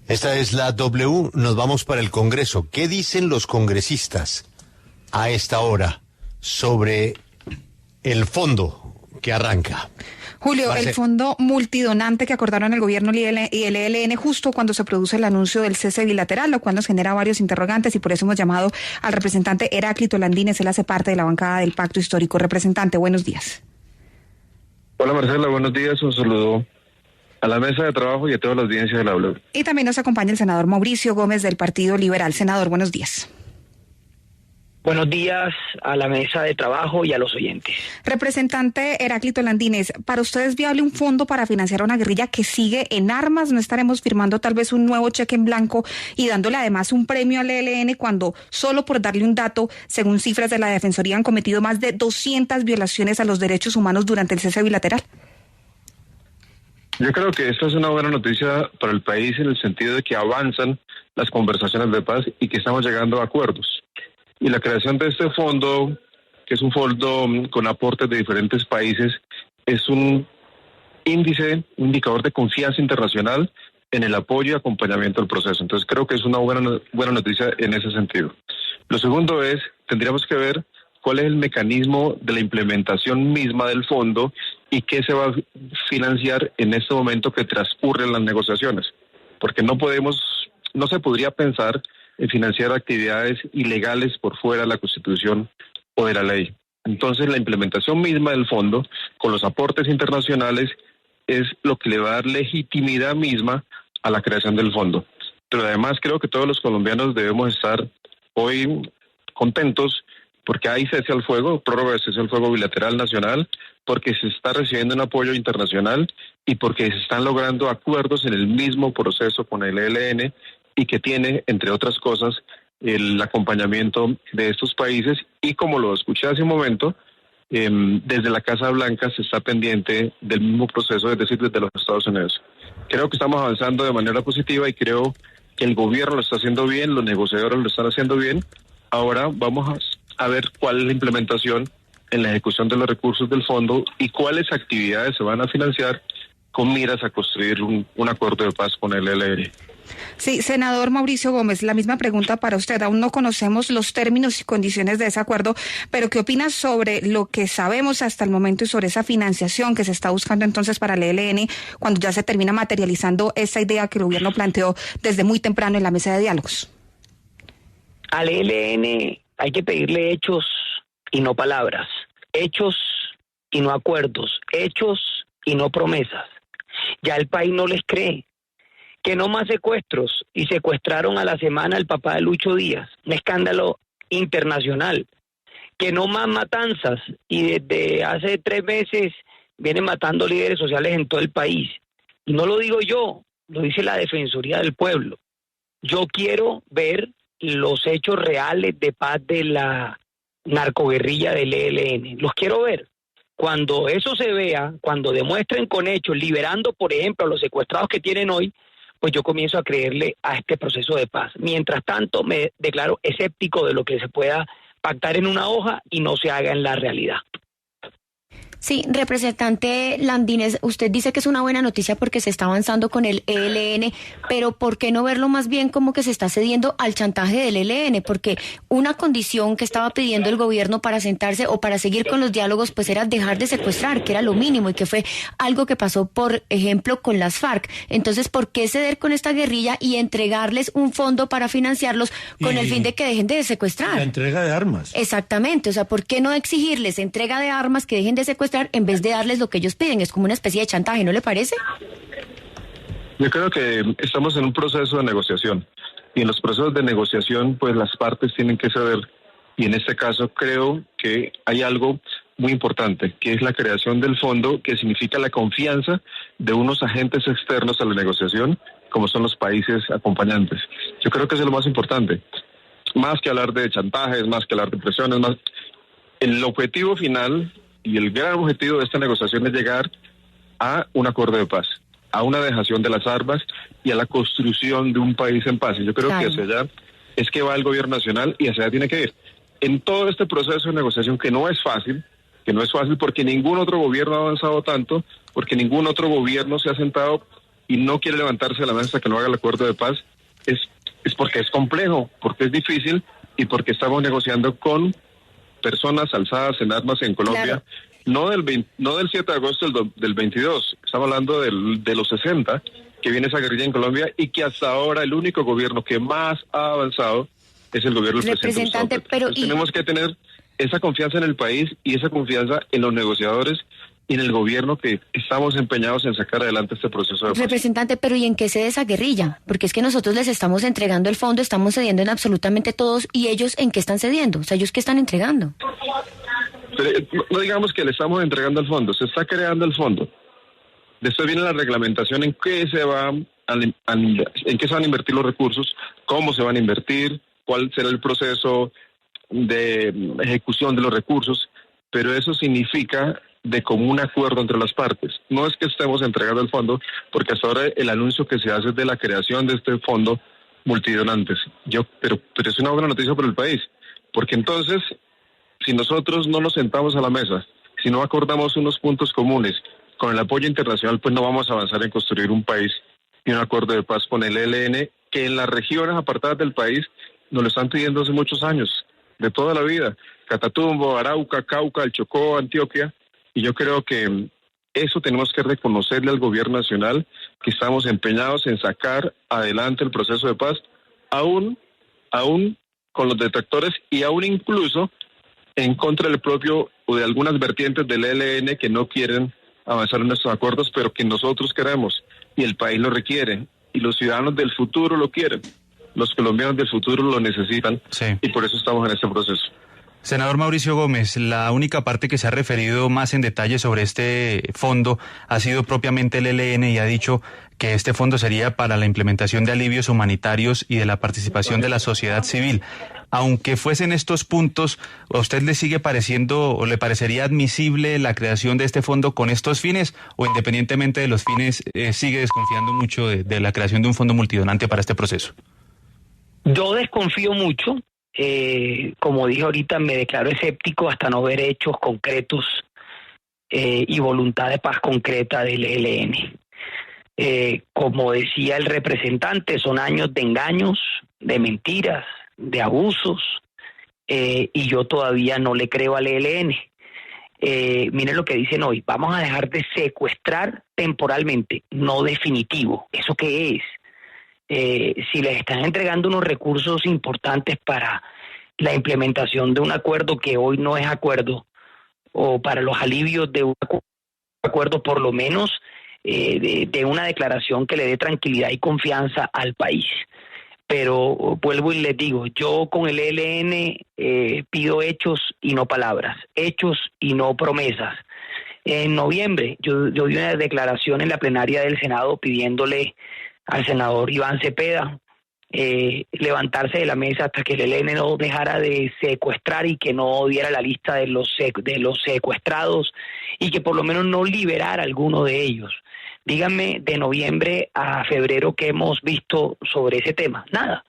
Esta es la W, nos vamos para el Congreso. ¿Qué dicen los congresistas a esta hora sobre el fondo que arranca? Julio, el fondo multidonante que acordaron el gobierno y el ELN justo cuando se produce el anuncio del cese bilateral, lo cual nos genera varios interrogantes y por eso hemos llamado al representante Heráclito Landines. Él hace parte de la bancada del Pacto Histórico. Representante, buenos días. Hola Marcela, buenos días. Un saludo a la mesa de trabajo y a toda la audiencia de la W. Y también nos acompaña el senador Mauricio Gómez del Partido Liberal. Senador, buenos días. Buenos días a la mesa de trabajo y a los oyentes. Representante Heráclito Landines, ¿para usted es viable un fondo para financiar una guerrilla que sigue en armas? ¿No estaremos firmando tal vez un nuevo cheque en blanco y dándole además un premio al ELN cuando, solo por darle un dato, según cifras de la Defensoría, han cometido más de 200 violaciones a los derechos humanos durante el cese bilateral? Yo creo que esta es una buena noticia para el país en el sentido de que avanzan las conversaciones de paz y que estamos llegando a acuerdos. Y la creación de este fondo, que es un fondo con aportes de diferentes países, es un indicador de confianza internacional en el apoyo y acompañamiento del proceso. Entonces creo que es una buena noticia en ese sentido. Lo segundo es, tendríamos que ver cuál es el mecanismo de la implementación misma del fondo y qué se va a financiar en este momento que transcurren las negociaciones. Porque no se podría pensar en financiar actividades ilegales por fuera de la Constitución o de la ley. Entonces, la implementación misma del fondo, con los aportes internacionales, es lo que le va a dar legitimidad misma a la creación del fondo. Pero además creo que todos los colombianos debemos estar hoy contentos porque hay cese al fuego, prórroga de cese al fuego bilateral nacional, porque se está recibiendo un apoyo internacional y porque se están logrando acuerdos en el mismo proceso con el ELN y que tiene, entre otras cosas, el acompañamiento de estos países y, como lo escuché hace un momento, desde la Casa Blanca se está pendiente del mismo proceso, es decir, desde los Estados Unidos. Creo que estamos avanzando de manera positiva y creo que el gobierno lo está haciendo bien, los negociadores lo están haciendo bien. Ahora vamos a ver cuál es la implementación en la ejecución de los recursos del fondo y cuáles actividades se van a financiar con miras a construir un acuerdo de paz con el ELN. Sí, senador Mauricio Gómez, la misma pregunta para usted. Aún no conocemos los términos y condiciones de ese acuerdo, pero ¿qué opina sobre lo que sabemos hasta el momento y sobre esa financiación que se está buscando entonces para el ELN cuando ya se termina materializando esa idea que el gobierno planteó desde muy temprano en la mesa de diálogos? Al ELN hay que pedirle hechos y no palabras, hechos y no acuerdos, hechos y no promesas. Ya el país no les cree. Que no más secuestros, y secuestraron a la semana al papá de Lucho Díaz, un escándalo internacional. Que no más matanzas, y desde hace 3 meses vienen matando líderes sociales en todo el país. Y no lo digo yo, lo dice la Defensoría del Pueblo. Yo quiero ver los hechos reales de paz de la narcoguerrilla del ELN, los quiero ver. Cuando eso se vea, cuando demuestren con hechos, liberando, por ejemplo, a los secuestrados que tienen hoy, pues yo comienzo a creerle a este proceso de paz. Mientras tanto, me declaro escéptico de lo que se pueda pactar en una hoja y no se haga en la realidad. Sí, representante Landines, usted dice que es una buena noticia porque se está avanzando con el ELN, pero ¿por qué no verlo más bien como que se está cediendo al chantaje del ELN? Porque una condición que estaba pidiendo el gobierno para sentarse o para seguir con los diálogos, pues era dejar de secuestrar, que era lo mínimo y que fue algo que pasó, por ejemplo, con las FARC. Entonces, ¿por qué ceder con esta guerrilla y entregarles un fondo para financiarlos con el fin de que dejen de secuestrar? La entrega de armas. Exactamente, o sea, ¿por qué no exigirles entrega de armas, que dejen de secuestrar en vez de darles lo que ellos piden? Es como una especie de chantaje, ¿no le parece? Yo creo que estamos en un proceso de negociación y en los procesos de negociación pues las partes tienen que ceder y en este caso creo que hay algo muy importante que es la creación del fondo, que significa la confianza de unos agentes externos a la negociación como son los países acompañantes. Yo creo que eso es lo más importante, más que hablar de chantajes, más que hablar de presiones, más el objetivo final y el gran objetivo de esta negociación es llegar a un acuerdo de paz, a una dejación de las armas y a la construcción de un país en paz. Y yo creo que hacia allá es que va el gobierno nacional y hacia allá tiene que ir. En todo este proceso de negociación que no es fácil porque ningún otro gobierno ha avanzado tanto, porque ningún otro gobierno se ha sentado y no quiere levantarse de la mesa hasta que no haga el acuerdo de paz, es porque es complejo, porque es difícil y porque estamos negociando con personas alzadas en armas en Colombia, no del 7 de agosto del 22, estamos hablando de los 60, que viene esa guerrilla en Colombia y que hasta ahora el único gobierno que más ha avanzado es el gobierno del presidente Gustavo Petro. Tenemos que tener esa confianza en el país y esa confianza en los negociadores y en el gobierno, que estamos empeñados en sacar adelante este proceso de paz. Representante, pero ¿y en qué cede esa guerrilla? Porque es que nosotros les estamos entregando el fondo, estamos cediendo en absolutamente todos, ¿y ellos en qué están cediendo? O sea, ¿ellos qué están entregando? Pero, no digamos que le estamos entregando el fondo, se está creando el fondo. Después viene la reglamentación en qué se van a invertir los recursos, cómo se van a invertir, cuál será el proceso de ejecución de los recursos, pero eso significa de común acuerdo entre las partes. No es que estemos entregando el fondo, porque hasta ahora el anuncio que se hace es de la creación de este fondo multidonantes. Pero es una buena noticia para el país, porque entonces, si nosotros no nos sentamos a la mesa, si no acordamos unos puntos comunes con el apoyo internacional, pues no vamos a avanzar en construir un país y un acuerdo de paz con el ELN, que en las regiones apartadas del país nos lo están pidiendo hace muchos años, de toda la vida. Catatumbo, Arauca, Cauca, el Chocó, Antioquia. Y yo creo que eso tenemos que reconocerle al gobierno nacional, que estamos empeñados en sacar adelante el proceso de paz, aún con los detractores y aún incluso en contra del propio o de algunas vertientes del ELN que no quieren avanzar en estos acuerdos, pero que nosotros queremos y el país lo requiere y los ciudadanos del futuro lo quieren. Los colombianos del futuro lo necesitan, y por eso estamos en este proceso. Senador Mauricio Gómez, la única parte que se ha referido más en detalle sobre este fondo ha sido propiamente el ELN, y ha dicho que este fondo sería para la implementación de alivios humanitarios y de la participación de la sociedad civil. Aunque fuesen estos puntos, ¿a usted le sigue pareciendo o le parecería admisible la creación de este fondo con estos fines, o independientemente de los fines sigue desconfiando mucho de la creación de un fondo multidonante para este proceso? Yo desconfío mucho. Como dije ahorita, me declaro escéptico hasta no ver hechos concretos y voluntad de paz concreta del ELN. Como decía el representante, son años de engaños, de mentiras, de abusos, y yo todavía no le creo al ELN. Miren lo que dicen hoy: vamos a dejar de secuestrar temporalmente, no definitivo. ¿Eso qué es? Si les están entregando unos recursos importantes para la implementación de un acuerdo que hoy no es acuerdo, o para los alivios de un acuerdo, por lo menos de una declaración que le dé tranquilidad y confianza al país. Pero vuelvo y les digo, yo con el ELN pido hechos y no palabras, hechos y no promesas. En noviembre yo di una declaración en la plenaria del Senado pidiéndole al senador Iván Cepeda levantarse de la mesa hasta que el ELN no dejara de secuestrar y que no diera la lista de los secuestrados, y que por lo menos no liberara a alguno de ellos. Díganme, de noviembre a febrero, ¿qué hemos visto sobre ese tema? Nada.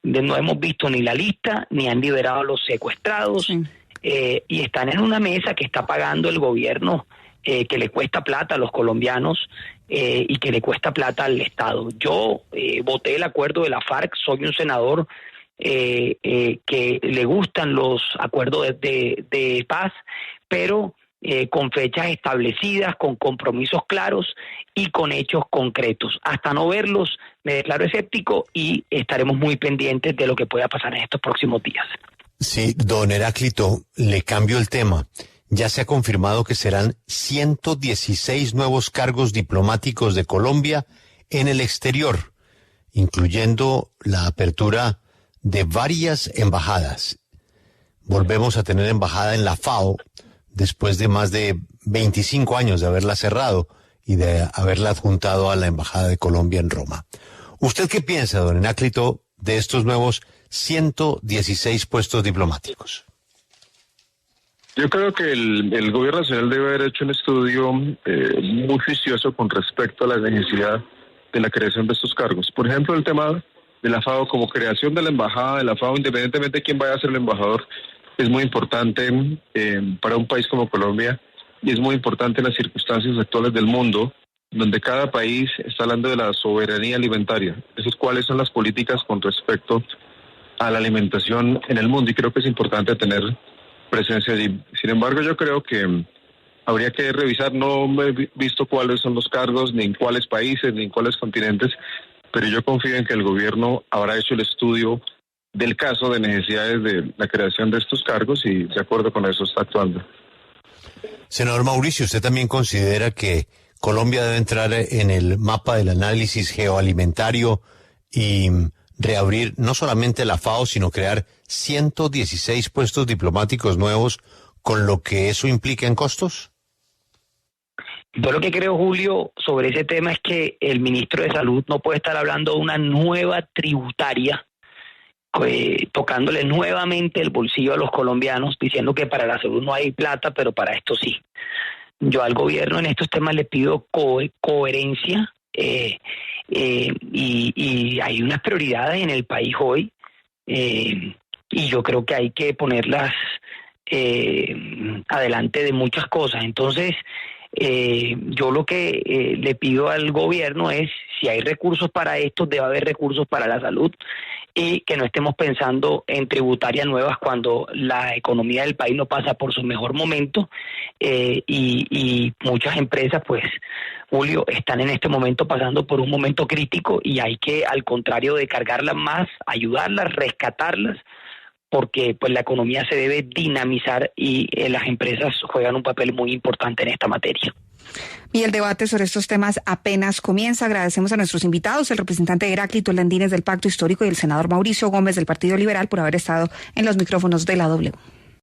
No hemos visto ni la lista, ni han liberado a los secuestrados, sí. Y están en una mesa que está pagando el gobierno, que le cuesta plata a los colombianos y que le cuesta plata al Estado. Yo voté el acuerdo de la FARC, soy un senador que le gustan los acuerdos de paz, pero con fechas establecidas, con compromisos claros y con hechos concretos. Hasta no verlos, me declaro escéptico y estaremos muy pendientes de lo que pueda pasar en estos próximos días. Sí, don Heráclito, le cambio el tema. Ya se ha confirmado que serán 116 nuevos cargos diplomáticos de Colombia en el exterior, incluyendo la apertura de varias embajadas. Volvemos a tener embajada en la FAO después de más de 25 años de haberla cerrado y de haberla adjuntado a la Embajada de Colombia en Roma. ¿Usted qué piensa, don Heráclito, de estos nuevos 116 puestos diplomáticos? Yo creo que el gobierno nacional debe haber hecho un estudio muy juicioso con respecto a la necesidad de la creación de estos cargos. Por ejemplo, el tema de la FAO como creación de la embajada de la FAO, independientemente de quién vaya a ser el embajador, es muy importante para un país como Colombia, y es muy importante en las circunstancias actuales del mundo, donde cada país está hablando de la soberanía alimentaria. Eso es cuáles son las políticas con respecto a la alimentación en el mundo, y creo que es importante tener presencia allí. Sin embargo, yo creo que habría que revisar, no he visto cuáles son los cargos, ni en cuáles países, ni en cuáles continentes, pero yo confío en que el gobierno habrá hecho el estudio del caso de necesidades de la creación de estos cargos y de acuerdo con eso está actuando. Senador Mauricio, ¿usted también considera que Colombia debe entrar en el mapa del análisis geoalimentario y reabrir no solamente la FAO, sino crear 116 puestos diplomáticos nuevos, con lo que eso implica en costos? Yo lo que creo, Julio, sobre ese tema es que el ministro de Salud no puede estar hablando de una nueva tributaria, tocándole nuevamente el bolsillo a los colombianos, diciendo que para la salud no hay plata, pero para esto sí. Yo al gobierno en estos temas le pido coherencia y hay unas prioridades en el país hoy y yo creo que hay que ponerlas adelante de muchas cosas. Entonces, yo lo que le pido al gobierno es, si hay recursos para esto, debe haber recursos para la salud y que no estemos pensando en tributarias nuevas cuando la economía del país no pasa por su mejor momento y muchas empresas, pues, Julio, están en este momento pasando por un momento crítico y hay que, al contrario de cargarlas más, ayudarlas, rescatarlas, porque pues la economía se debe dinamizar y las empresas juegan un papel muy importante en esta materia. Y el debate sobre estos temas apenas comienza. Agradecemos a nuestros invitados, el representante Heráclito Landines del Pacto Histórico y el senador Mauricio Gómez del Partido Liberal por haber estado en los micrófonos de la W.